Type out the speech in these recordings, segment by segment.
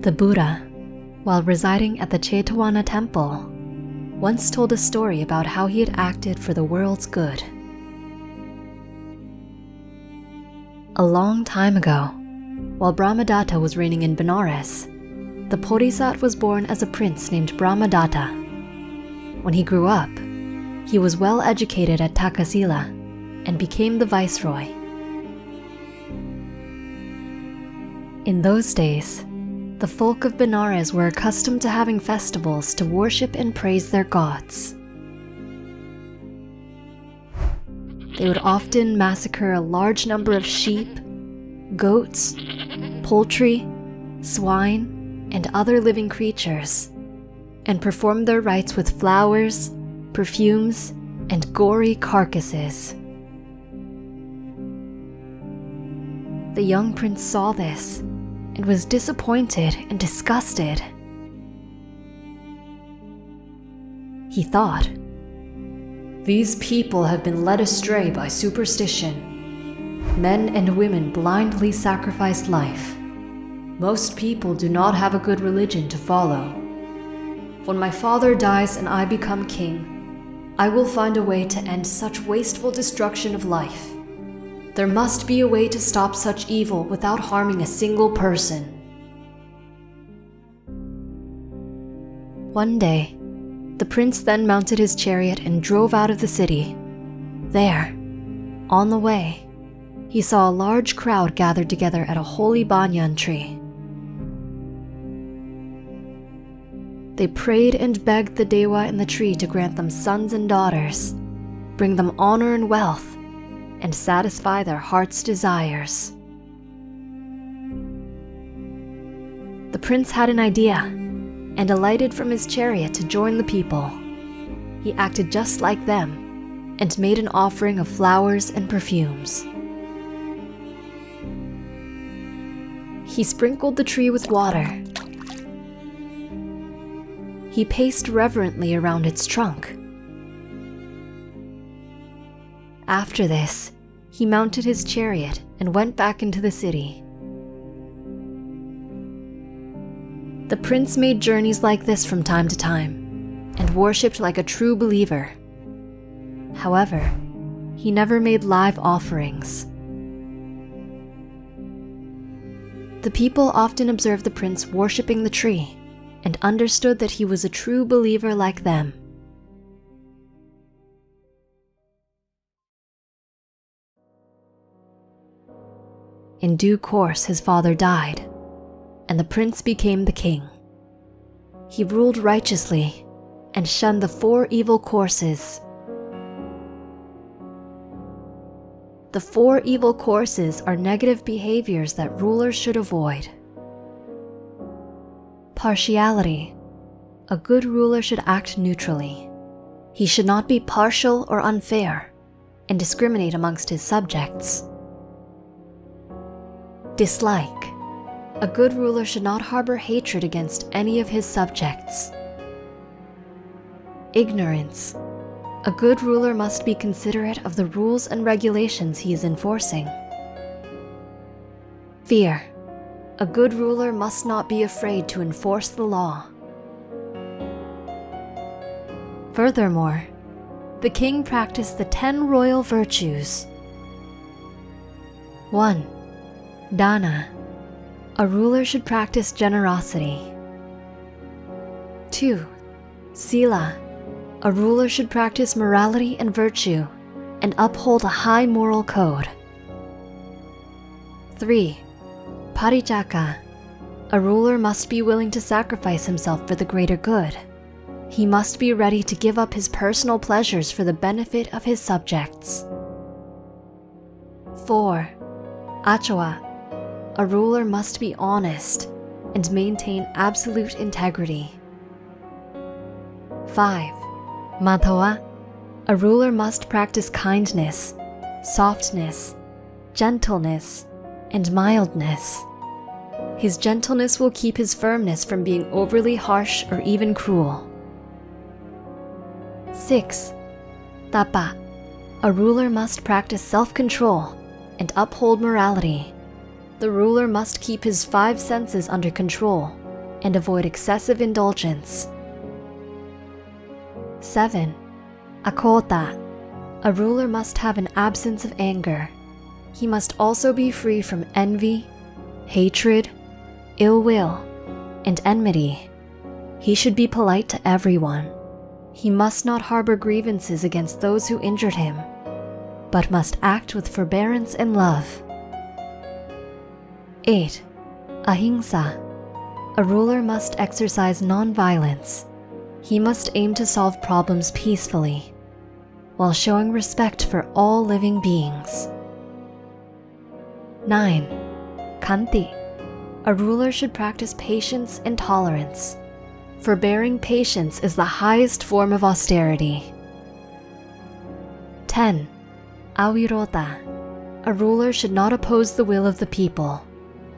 The Buddha, while residing at the Chetavana temple, once told a story about how he had acted for the world's good. A long time ago, while Brahmadatta was reigning in Benares, the Bodhisattva was born as a prince named Brahmadatta. When he grew up, he was well educated at Takasila and became the viceroy. In those days, the folk of Benares were accustomed to having festivals to worship and praise their gods. They would often massacre a large number of sheep, goats, poultry, swine, and other living creatures, and perform their rites with flowers, perfumes, and gory carcasses. The young prince saw this and was disappointed and disgusted. He thought, "These people have been led astray by superstition. Men and women blindly sacrifice life. Most people do not have a good religion to follow. When my father dies and I become king, I will find a way to end such wasteful destruction of life. There must be a way to stop such evil without harming a single person." One day, the prince then mounted his chariot and drove out of the city. There, on the way, he saw a large crowd gathered together at a holy banyan tree. They prayed and begged the Dewa in the tree to grant them sons and daughters, bring them honor and wealth, and satisfy their heart's desires. The prince had an idea and alighted from his chariot to join the people. He acted just like them and made an offering of flowers and perfumes. He sprinkled the tree with water. He paced reverently around its trunk. After this, he mounted his chariot and went back into the city. The prince made journeys like this from time to time and worshipped like a true believer. However, he never made live offerings. The people often observed the prince worshipping the tree and understood that he was a true believer like them. In due course, his father died, and the prince became the king. He ruled righteously and shunned the 4 evil courses. The 4 evil courses are negative behaviors that rulers should avoid. Partiality. A good ruler should act neutrally. He should not be partial or unfair and discriminate amongst his subjects. Dislike. A good ruler should not harbor hatred against any of his subjects. Ignorance. A good ruler must be considerate of the rules and regulations he is enforcing. Fear. A good ruler must not be afraid to enforce the law. Furthermore, the king practiced the 10 royal virtues. 1. Dana. A ruler should practice generosity. 2. Sila. A ruler should practice morality and virtue and uphold a high moral code. 3. Parijaka. A ruler must be willing to sacrifice himself for the greater good. He must be ready to give up his personal pleasures for the benefit of his subjects. 4. Achawa. A ruler must be honest and maintain absolute integrity. 5. Madhawa. A ruler must practice kindness, softness, gentleness, and mildness. His gentleness will keep his firmness from being overly harsh or even cruel. 6. Tapa. A ruler must practice self-control and uphold morality. The ruler must keep his 5 senses under control and avoid excessive indulgence. 7. Akota. A ruler must have an absence of anger. He must also be free from envy, hatred, ill will, and enmity. He should be polite to everyone. He must not harbor grievances against those who injured him, but must act with forbearance and love. 8. Ahimsa. A ruler must exercise non-violence. He must aim to solve problems peacefully, while showing respect for all living beings. 9. Khanti. A ruler should practice patience and tolerance. Forbearing patience is the highest form of austerity. 10. Avirota. A ruler should not oppose the will of the people.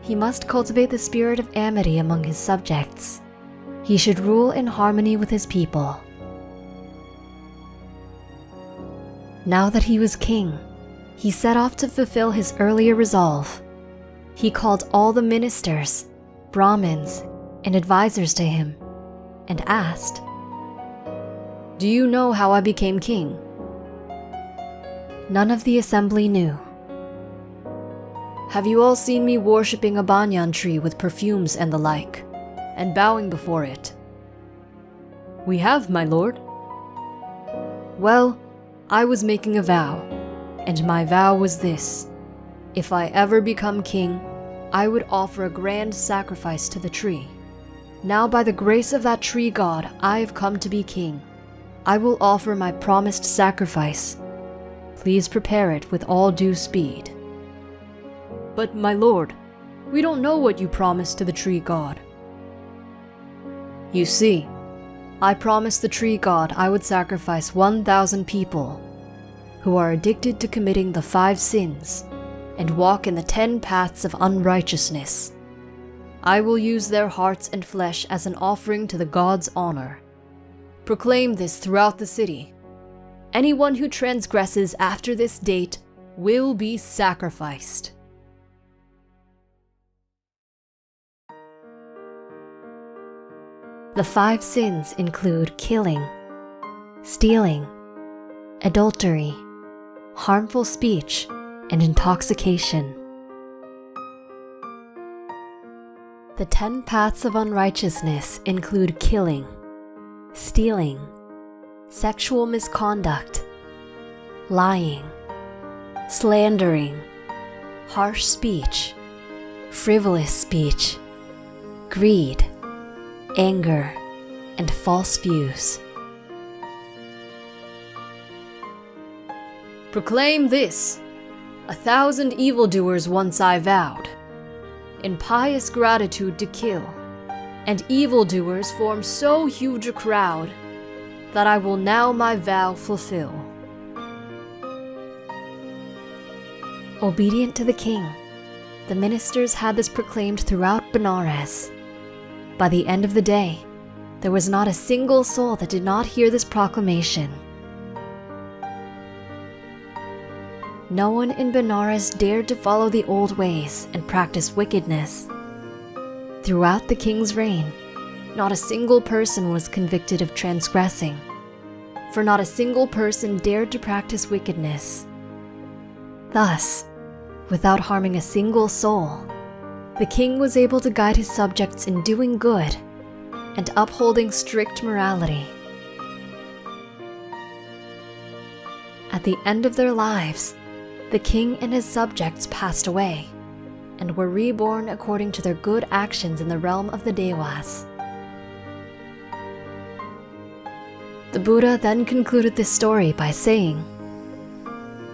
He must cultivate the spirit of amity among his subjects. He should rule in harmony with his people. Now that he was king, he set off to fulfill his earlier resolve. He called all the ministers, Brahmins, and advisors to him, and asked, "Do you know how I became king?" None of the assembly knew. "Have you all seen me worshipping a banyan tree with perfumes and the like, and bowing before it?" "We have, my lord." "Well, I was making a vow, and my vow was this: if I ever become king, I would offer a grand sacrifice to the tree. Now by the grace of that tree god, I have come to be king. I will offer my promised sacrifice. Please prepare it with all due speed." "But my lord, we don't know what you promised to the tree god." "You see, I promised the tree god I would sacrifice 1,000 people who are addicted to committing the 5 sins and walk in the 10 paths of unrighteousness. I will use their hearts and flesh as an offering to the god's honor. Proclaim this throughout the city. Anyone who transgresses after this date will be sacrificed." The 5 sins include killing, stealing, adultery, harmful speech, and intoxication. The 10 paths of unrighteousness include killing, stealing, sexual misconduct, lying, slandering, harsh speech, frivolous speech, greed, anger, and false views. Proclaim this: 1,000 evildoers once I vowed, in pious gratitude to kill, and evildoers form so huge a crowd that I will now my vow fulfill. Obedient to the king, the ministers had this proclaimed throughout Benares. By the end of the day, there was not a single soul that did not hear this proclamation. No one in Benares dared to follow the old ways and practice wickedness. Throughout the king's reign, not a single person was convicted of transgressing, for not a single person dared to practice wickedness. Thus, without harming a single soul, the king was able to guide his subjects in doing good and upholding strict morality. At the end of their lives, the king and his subjects passed away and were reborn according to their good actions in the realm of the Devas. The Buddha then concluded this story by saying,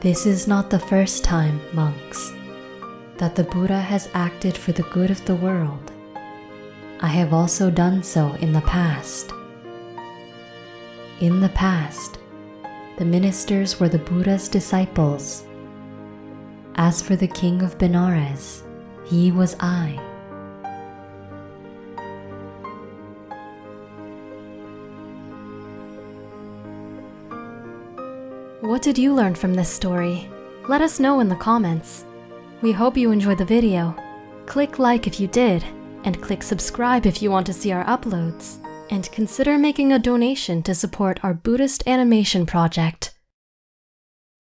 "This is not the first time, monks, that the Buddha has acted for the good of the world. I have also done so in the past. In the past, the ministers were the Buddha's disciples. As for the king of Benares, he was I." What did you learn from this story? Let us know in the comments. We hope you enjoyed the video. Click like if you did, and click subscribe if you want to see our uploads. And consider making a donation to support our Buddhist animation project.